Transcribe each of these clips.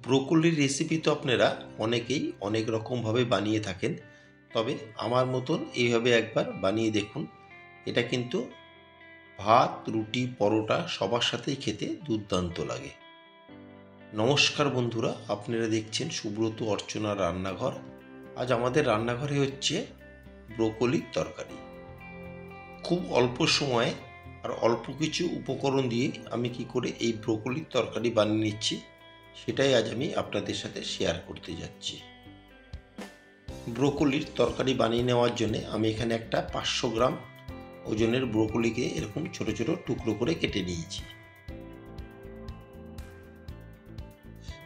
ব্রোকলির recipe তো আপনারা অনেকেই অনেক রকমভাবে বানিয়ে থাকেন, তবে আমার মতন এইভাবে একবার বানিয়ে দেখুন। এটা কিন্তু ভাত, রুটি, পরোটা সবার সাথেই খেতে দুর্দান্ত লাগে। নমস্কার বন্ধুরা, আপনারা দেখছেন সুব্রত অর্চনার রান্নাঘর। আজ আমাদের রান্নাঘরে হচ্ছে ব্রোকলির তরকারি। খুব অল্প সময়ে আর অল্প কিছু উপকরণ দিয়ে আমি কি করে এই ব্রোকলির তরকারি বানিয়ে নিচ্ছি, সেটাই আজ আমি আপনাদের সাথে শেয়ার করতে যাচ্ছি। ব্রোকলির তরকারি বানিয়ে নেওয়ার জন্য আমি এখানে একটা 500 গ্রাম ওজনের ব্রোকলিকে এরকম ছোট ছোট টুকরো করে কেটে নিয়েছি।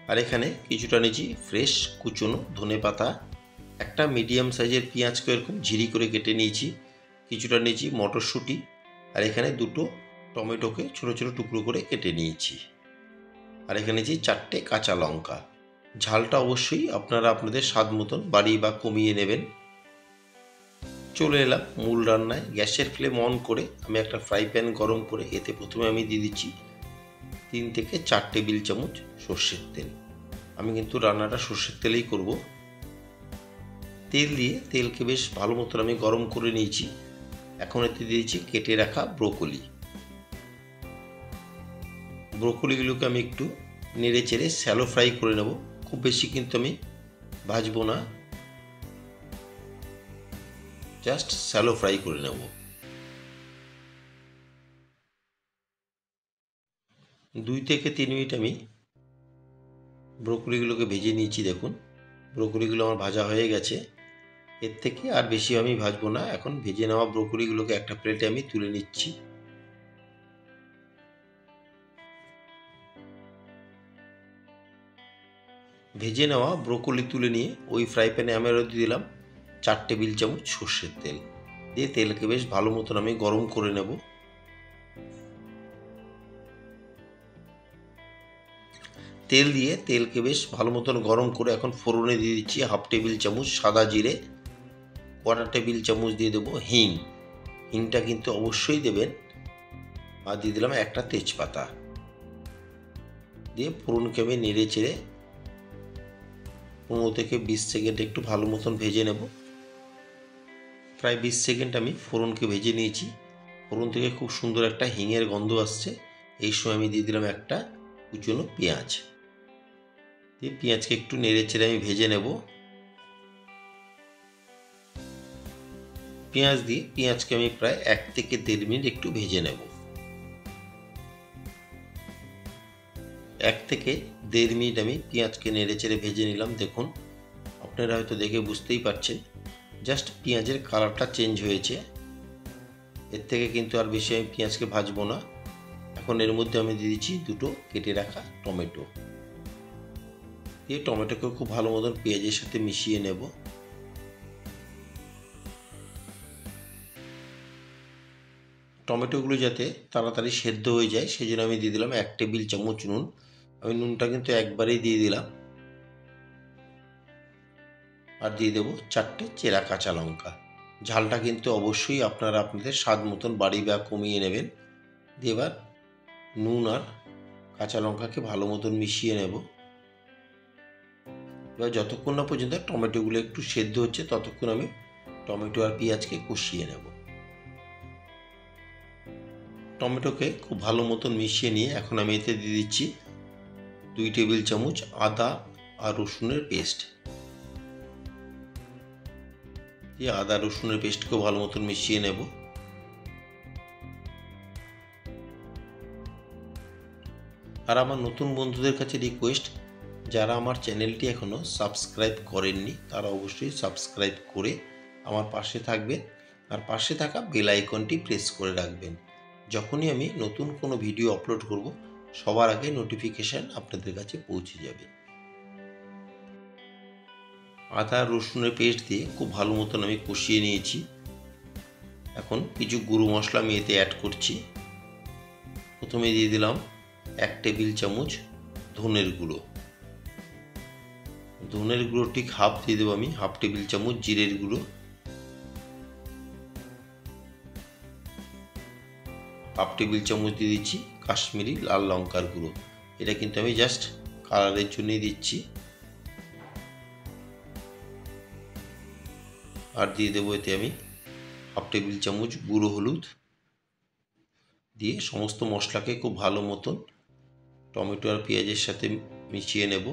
আর এখানে কিছুটা নিয়েছি ফ্রেশ কুচনো ধনেপাতা, একটা মিডিয়াম সাইজের পেঁয়াজকে এরকম ঝিরি করে কেটে নিয়েছি, কিছুটা নিয়েছি মটরশুঁটি, আর এখানে দুটো টমেটোকে ছোট ছোট টুকরো করে কেটে নিয়েছি। আর এখানে নিয়েছি 4টে কাঁচা লঙ্কা। ঝালটা অবশ্যই আপনারা আপনাদের স্বাদ মতন বাড়িয়ে বা কমিয়ে নেবেন। চলে এলাম মূল রান্নায়। গ্যাসের ফ্লেম অন করে আমি একটা ফ্রাই প্যান গরম করে এতে প্রথমে আমি দিয়ে দিচ্ছি 3 থেকে 4 টেবিল চামচ সর্ষের তেল। আমি কিন্তু রান্নাটা সর্ষের তেলেই করব। তেল দিয়ে তেলকে বেশ ভালো মতন আমি গরম করে নিয়েছি। এখন এতে দিয়েছি কেটে রাখা ব্রোকলিগুলোকে আমি একটু নেড়ে চেড়ে শ্যালো ফ্রাই করে নেব। খুব বেশি কিন্তু আমি ভাজবো না, জাস্ট শ্যালো ফ্রাই করে নেব। 2 থেকে 3 মিনিট আমি ব্রোকলিগুলোকে ভেজে নিয়েছি। দেখুন ব্রোকলিগুলো আমার ভাজা হয়ে গেছে। এর থেকে আর বেশি আমি ভাজবো না। এখন ভেজে নেওয়া ব্রোকলিগুলোকে একটা প্লেটে আমি তুলে নিচ্ছি। ভেজে নেওয়া ব্রোকলি তুলে নিয়ে ওই ফ্রাই প্যানে আমি আরও দিয়ে দিলাম 4 টেবিল চামচ সর্ষের তেল। দিয়ে তেলকে বেশ ভালো মতন আমি গরম করে নেব। তেল দিয়ে তেলকে বেশ ভালো মতন গরম করে এখন ফোড়নে দিয়ে দিচ্ছি 1/2 টেবিল চামচ সাদা জিরে, 1/4 টেবিল চামচ দিয়ে দেবো হিং। হিংটা কিন্তু অবশ্যই দেবেন। আর দিয়ে দিলাম একটা তেজপাতা। দিয়ে ফোড়নকে আমি নেড়ে চেড়ে 15 থেকে 20 সেকেন্ড একটু ভালো মতন ভেজে নেব। প্রায় 20 সেকেন্ড আমি ফোড়নকে ভেজে নিয়েছি। ফোড়ন থেকে খুব সুন্দর একটা হিঙের গন্ধ আসছে। এই সময় আমি দিয়ে দিলাম একটা কুচনো পেঁয়াজ। দিয়ে পেঁয়াজকে একটু নেড়ে চেড়ে আমি ভেজে নেব। পেঁয়াজকে আমি প্রায় 1 থেকে 1.5 মিনিট একটু ভেজে নেব। 1 থেকে 1.5 মিনিট আমি পেঁয়াজকে নেড়ে চেড়ে ভেজে নিলাম। দেখুন আপনারা হয়তো দেখে বুঝতেই পারছেন, জাস্ট পেঁয়াজের কালারটা চেঞ্জ হয়েছে। এর থেকে কিন্তু আর বেশি আমি পেঁয়াজকে ভাজবো না। এখন এর মধ্যে আমি দিয়ে দিচ্ছি দুটো কেটে রাখা টমেটো। দিয়ে টমেটোকে খুব ভালো মতন পেঁয়াজের সাথে মিশিয়ে নেব। টমেটোগুলো যাতে তাড়াতাড়ি সেদ্ধ হয়ে যায় সেই জন্য আমি দিয়ে দিলাম 1 টেবিল চামচ নুন। আমি নুনটা কিন্তু একবারেই দিয়ে দিলাম। আর দিয়ে দেবো 4টে চেরা কাঁচা লঙ্কা। ঝালটা কিন্তু অবশ্যই আপনারা আপনাদের স্বাদ মতন বাড়িয়ে বা কমিয়ে নেবেন। দিয়ে এবার নুন আর কাঁচা লঙ্কাকে ভালো মতন মিশিয়ে নেব। এবার যতক্ষণ না পর্যন্ত টমেটোগুলো একটু সেদ্ধ হচ্ছে ততক্ষণ আমি টমেটো আর পেঁয়াজকে কষিয়ে নেব। টমেটোকে খুব ভালো মতন মিশিয়ে নিয়ে এখন আমি এতে দিয়ে দিচ্ছি 2 টেবিল চামচ আদা আর রসুনের পেস্ট। দিয়ে আদা রসুনের পেস্টকেও ভালো মতন মিশিয়ে নেব। আর আমার নতুন বন্ধুদের কাছে রিকোয়েস্ট, যারা আমার চ্যানেলটি এখনও সাবস্ক্রাইব করেননি তারা অবশ্যই সাবস্ক্রাইব করে আমার পাশে থাকবেন। আর পাশে থাকা বেল আইকনটি প্রেস করে রাখবেন। যখনই আমি নতুন কোনো ভিডিও আপলোড করব সবার আগে নোটিফিকেশান আপনাদের কাছে পৌঁছে যাবে। আদা রসুনের পেস্ট দিয়ে খুব ভালো মতন আমি কষিয়ে নিয়েছি। এখন কিছু গুঁড়ো মশলা আমি এতে অ্যাড করছি। প্রথমে দিয়ে দিলাম 1 টেবিল চামচ ধনের গুঁড়ো। ধনের গুঁড়ো ঠিক হাফ দিয়ে দেবো আমি। 1/2 টেবিল চামচ জিরের গুঁড়ো, 1/2 টেবিল চামচ দিয়ে দিচ্ছি কাশ্মীরি লাল লঙ্কার গুঁড়ো। এটা কিন্তু আমি জাস্ট কালারের জন্যই দিচ্ছি। আর দিয়ে দেবো এতে আমি হাফ টেবিল চামচ গুঁড়ো হলুদ। দিয়ে সমস্ত মশলাকে খুব ভালো মতন টমেটো আর পেঁয়াজের সাথে মিশিয়ে নেব।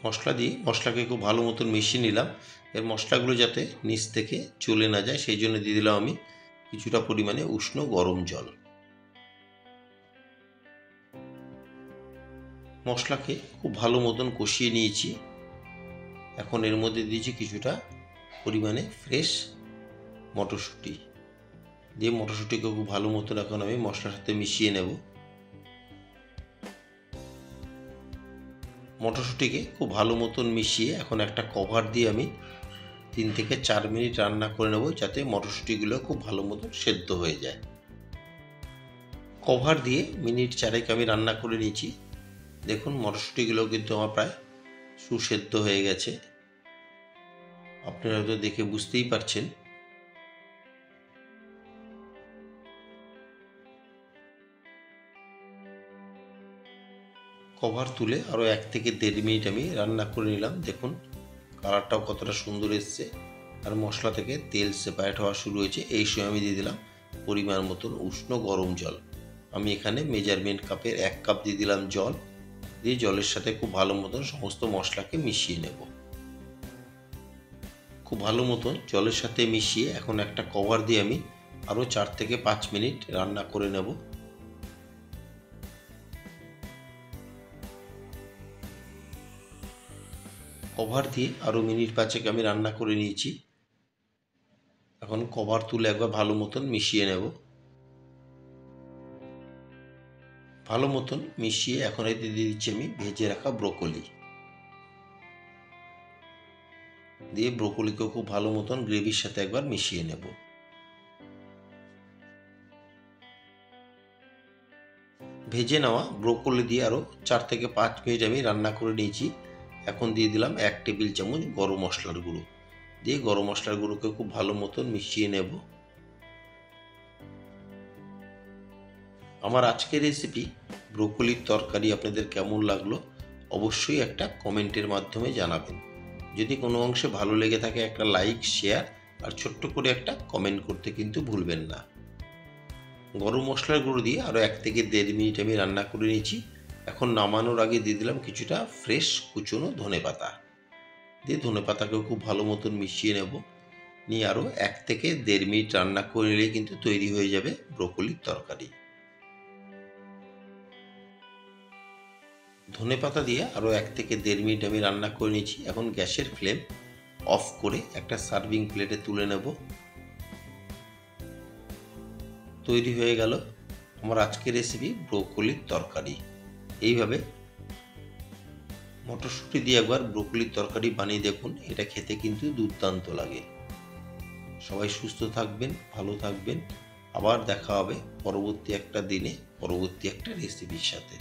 মশলা দিয়ে মশলাকে খুব ভালো মতন মিশিয়ে নিলাম। এর মশলাগুলো যাতে নিচ থেকে চলে না যায় সেই জন্য দিয়ে দিলাম আমি কিছুটা পরিমাণে উষ্ণ গরম জল। মশলাকে খুব ভালো মতন কষিয়ে নিয়েছি। এখন এর মধ্যে দিয়েছি কিছুটা পরিমাণে ফ্রেশ মটরশুঁটি। দিয়ে মটরশুঁটিকে খুব ভালো মতন এখন আমি মশলার সাথে মিশিয়ে নেব। মটরশুঁটিকে খুব ভালো মতন মিশিয়ে এখন একটা কভার দিয়ে আমি 3 থেকে 4 মিনিট রান্না করে নেব, যাতে মটরশুঁটিগুলো খুব ভালো মতন সেদ্ধ হয়ে যায়। কভার দিয়ে মিনিট 4 আমি রান্না করে নিয়েছি। দেখুন মটরশুঁটিগুলো কিন্তু আমার প্রায় সুসেদ্ধ হয়ে গেছে, আপনারা তো দেখে বুঝতেই পারছেন। কভার তুলে আরও 1 থেকে 1.5 মিনিট আমি রান্না করে নিলাম। দেখুন কালারটাও কতটা সুন্দর এসছে আর মশলা থেকে তেল সেপারেট হওয়া শুরু হয়েছে। এই সময় আমি দিয়ে দিলাম পরিমাণ মতন উষ্ণ গরম জল। আমি এখানে মেজারমেন্ট কাপের 1 কাপ দিয়ে দিলাম জল। দিয়ে জলের সাথে খুব ভালো মতন সমস্ত মশলাকে মিশিয়ে নেব। খুব ভালো মতন জলের সাথে মিশিয়ে এখন একটা কভার দিয়ে আমি আরও 4 থেকে 5 মিনিট রান্না করে নেব। কভার দিয়ে আরও মিনিট 5 আমি রান্না করে নিয়েছি। এখন কভার তুলে একবার ভালো মতন মিশিয়ে নেব। ভালো মতন মিশিয়ে এখন এতে দিয়ে দিচ্ছি আমি ভেজে রাখা ব্রোকলি। দিয়ে ব্রোকলিকেও খুব ভালো মতন গ্রেভির সাথে একবার মিশিয়ে নেব। ভেজে নেওয়া ব্রোকলি দিয়ে আরও 4 থেকে 5 মিনিট আমি রান্না করে নিয়েছি। এখন দিয়ে দিলাম 1 টেবিল চামচ গরম মশলার গুঁড়ো। দিয়ে গরম মশলার গুঁড়োকে খুব ভালো মতন মিশিয়ে নেব। আমার আজকের রেসিপি ব্রোকলির তরকারি আপনাদের কেমন লাগলো অবশ্যই একটা কমেন্টের মাধ্যমে জানাবেন। যদি কোনো অংশে ভালো লেগে থাকে একটা লাইক, শেয়ার আর ছোট্ট করে একটা কমেন্ট করতে কিন্তু ভুলবেন না। গরম মশলার গুঁড়ো দিয়ে আরও 1 থেকে 1.5 মিনিট আমি রান্না করে নিয়েছি। এখন নামানোর আগে দিয়ে দিলাম কিছুটা ফ্রেশ কুচনো ধনেপাতা। দিয়ে ধনেপাতাকেও খুব ভালো মতন মিশিয়ে নেব। নিয়ে আরও 1 থেকে 1.5 মিনিট রান্না করে নিলেই কিন্তু তৈরি হয়ে যাবে ব্রোকলির তরকারি। ধনেপাতা দিয়ে আরও 1 থেকে 1.5 মিনিট আমি রান্না করে নিয়েছি। এখন গ্যাসের ফ্লেম অফ করে একটা সার্ভিং প্লেটে তুলে নেব। তৈরি হয়ে গেল আমার আজকের রেসিপি ব্রোকলির তরকারি। এইভাবে মটরশুঁটি দিয়ে একবার ব্রোকলির তরকারি বানিয়ে দেখুন, এটা খেতে কিন্তু দুর্দান্ত লাগে। সবাই সুস্থ থাকবেন, ভালো থাকবেন। আবার দেখা হবে পরবর্তী একটা দিনে পরবর্তী একটা রেসিপির সাথে।